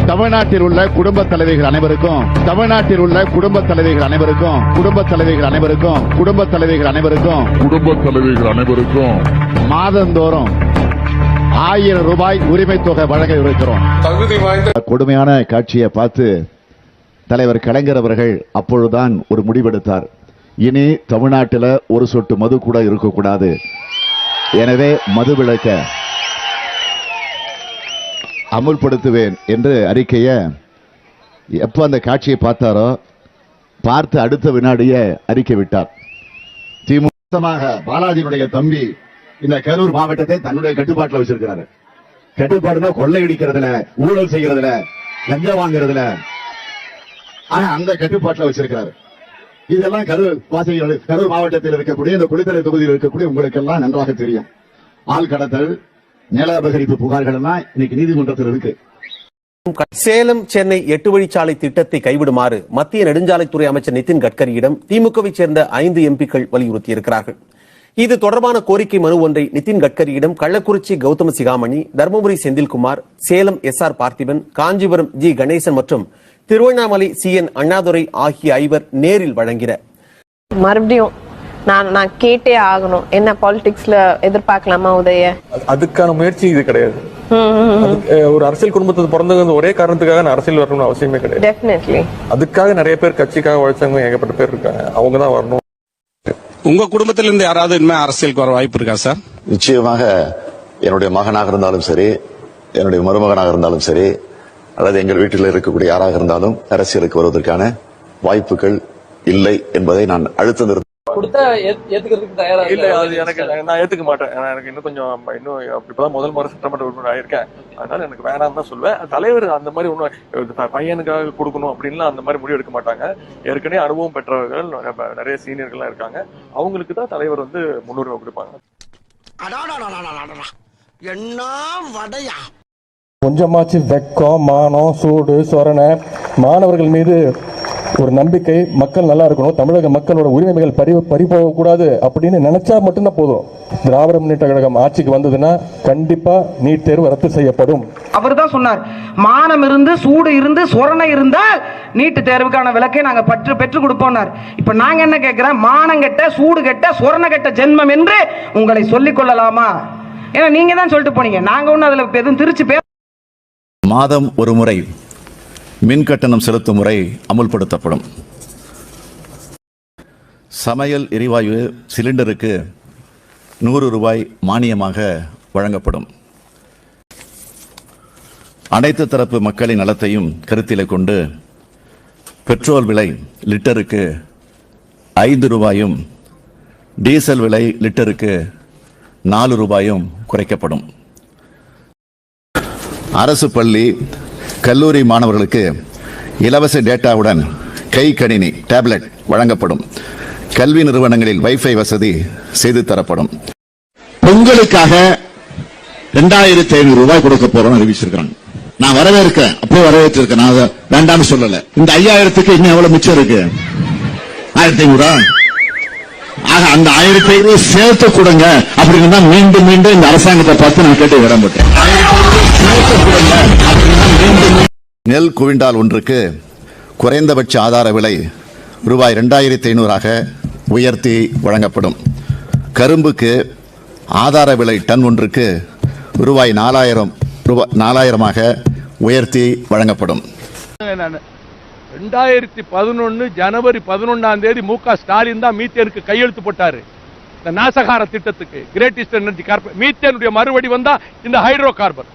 தமிழ்நாட்டில் உள்ள குடும்ப தலைவிகள் அனைவருக்கும் தமிழ்நாட்டில் உள்ள குடும்ப தலைவிகள் அனைவருக்கும் குடும்ப தலைவிகள் அனைவருக்கும் குடும்ப தலைவிகள் அனைவருக்கும் குடும்ப தலைவிகள் அனைவருக்கும் மாதந்தோறும் 1000 ரூபாய் உரிமை தொகை வழங்க இருக்கிறோம். தகுதி வாய்ந்த கொடுமையான காட்சியை பார்த்து தலைவர் கலைஞர் அவர்கள் அப்பொழுதுதான் ஒரு முடிவெடுத்தார். இனி தமிழ்நாட்டில் ஒரு சொட்டு மது கூட இருக்கக்கூடாது. எனவே மது விலக்க அமுல்படுத்துவேன் என்று அறிக்கையை எப்ப அந்த காட்சியை பார்த்தாரோ பார்த்து அடுத்த வினாடியே அறிக்கை விட்டார். திமுக பாலாஜியுடைய தம்பி இந்த கரூர் மாவட்டத்தை தன்னுடைய கட்டுப்பாட்டில் வச்சிருக்கிறாரு. கட்டுப்பாடுனா கொள்ளையடிக்கிறதுல, ஊழல் செய்யறதுல, லஞ்சம் வாங்குறதுல, ஆனா அந்த கட்டுப்பாட்டில் வச்சிருக்கிறாரு. இதெல்லாம் கரூர் மாவட்டத்தில் இருக்கக்கூடிய இந்த குளித்தலை தொகுதியில் இருக்கக்கூடிய உங்களுக்கு எல்லாம் நன்றாக தெரியும். ஆள் கடத்தல், நில அபகரிப்பு புகார்கள் எல்லாம் இன்னைக்கு நீதிமன்றத்தில் இருக்கு. சேலம் சென்னை 8 வழிச்சாலை திட்டத்தை கைவிடுமாறு மத்திய நெடுஞ்சாலைத்துறை அமைச்சர் நிதின் கட்கரியிடம் திமுகவை சேர்ந்த 5 எம்பிக்கள் வலியுறுத்தியிருக்கிறார்கள். இது தொடர்பான கோரிக்கை மனு ஒன்றை நிதின் கட்கரியிடம் கள்ளக்குறிச்சி கௌதம சிகாமணி, தர்மபுரி செந்தில்குமார், சேலம் SR பார்த்திபன், காஞ்சிபுரம் G கணேசன் மற்றும் திருவண்ணாமலை CN அண்ணாதுரை ஆகிய 5 நேரில் வழங்கினர். மறுபடியும் நான் கேட்டே ஆகணும். என்ன பாலிடிக்ஸ்ல எதிர்பார்க்கலாமா உதய? அதுக்கான முயற்சி இது கிடையாது. ஒரு அரசியல் குடும்பத்துக்கு பிறந்தது ஒரே காரணத்துக்காக அரசியல் வரணும்னு அவசியமே கிடையாது. டெஃபினெட்லி அதுக்காக நிறைய பேர் கட்சிக்காக உழைச்சவங்க ஏகப்பட்ட பேர் இருக்காங்க. அவங்க தான் வரணும். உங்க குடும்பத்தில இருந்து யாராவது இனிமே அரசியலுக்கு வர வாய்ப்பு இருக்கா சார்? நிச்சயமாக என்னுடைய மகனாக இருந்தாலும் சரி, என்னுடைய மருமகனாக இருந்தாலும் சரி, அல்லது எங்கள் வீட்டில் இருக்கக்கூடிய யாராக இருந்தாலும் அரசியலுக்கு வருவதற்கான வாய்ப்புகள் இல்லை என்பதை நான் அழுத்தம் இல்ல, அது எனக்கு நான் ஏத்துக்க மாட்டேன். எனக்கு இன்னும் கொஞ்சம் இப்பதான் முதல் முறை சட்டமன்ற உறுப்பினர் ஆயிருக்கேன். அதனால எனக்கு வேணாம் தான் சொல்லுவேன். தலைவர் அந்த மாதிரி ஒன்னும் பையனுக்காக கொடுக்கணும் அப்படின்லாம் அந்த மாதிரி முடிவு எடுக்க மாட்டாங்க. ஏற்கனவே அனுபவம் பெற்றவர்கள் நிறைய சீனியர்கள்லாம் இருக்காங்க. அவங்களுக்கு தான் தலைவர் முன்னுரிமை கொடுப்பாங்க. என்ன வடையா? கொஞ்சமாச்சு வெக்கம், மானம், சூடு, சொரணை, மாணவர்கள் மீது ஒரு நம்பிக்கை, மக்கள் நல்லா இருக்கணும், தமிழக மக்களோட உரிமைகள் பறிபோக கூடாது அப்படின்னு நினைச்சா மட்டும்தான் போதும். திராவிட முன்னேற்ற கழகம் ஆட்சிக்கு வந்ததுன்னா கண்டிப்பா நீட் தேர்வு ரத்து செய்யப்படும். அவர் தான் சொன்னார், மானம் இருந்து, சூடு இருந்து, சொரணை இருந்தால் நீட் தேர்வுக்கான விலக்கை நாங்க பெற்றுக் கொடுப்போம். இப்ப நாங்க என்ன கேட்கிறோம்? மானம் கெட்ட, சூடு கெட்ட, சொரணை கெட்ட ஜென்மம் என்று உங்களை சொல்லிக் கொள்ளலாமா? ஏன்னா நீங்க தான் சொல்லிட்டு போனீங்க. நாங்க ஒண்ணு அதுல எதுவும் திருச்சி மாதம் ஒரு முறை மின் கட்டணம் செலுத்தும் முறை அமுல்படுத்தப்படும். சமையல் எரிவாயு சிலிண்டருக்கு 100 ரூபாய் மானியமாக வழங்கப்படும். அனைத்து தரப்பு மக்களின் நலத்தையும் கருத்திலே கொண்டு பெட்ரோல் விலை லிட்டருக்கு 5 ரூபாயும், டீசல் விலை லிட்டருக்கு 4 ரூபாயும் குறைக்கப்படும். அரசு பள்ளி, கல்லூரி மாணவர்களுக்கு இலவச டேட்டாவுடன் கை கணினி டேப்லெட் வழங்கப்படும். கல்வி நிறுவனங்களில் வைஃபை வசதி செய்து தரப்படும். பொங்கலுக்காக 2500 ரூபாய் கொடுக்க போறோம் அறிவிச்சிருக்காங்க. நான் வரவேற்கிறேன், அப்போ வரவேற்றிருக்கேன். நான் வேண்டாம்னு சொல்லல. இந்த 5000க்கு இன்னும் எவ்வளவு மிச்சம் இருக்கு? 1500. ஆக அந்த 1500 சேர்த்து கொடுங்க அப்படின்னு தான் மீண்டும் மீண்டும் இந்த அரசாங்கத்தை பார்த்து நான் கேட்டு விரும்புகிறேன். நெல் குவிண்டால் ஒன்றுக்கு குறைந்தபட்ச ஆதார விலை ரூபாய் 2500 உயர்த்தி வழங்கப்படும். கரும்புக்கு ஆதார விலை டன் ஒன்றுக்கு ரூபாய் 4000 உயர்த்தி வழங்கப்படும். 2011 ஜனவரி 11 மு.க. ஸ்டாலின் தான் மீத்தேனுக்கு கையெழுத்து போட்டாரு. இந்த நாசகார திட்டத்துக்கு கிரேட் ஈஸ்டர்ன் எனர்ஜி கார்பரேஷன் மீத்தேனுடைய மறுபடி வந்தா இந்த ஹைட்ரோ கார்பன்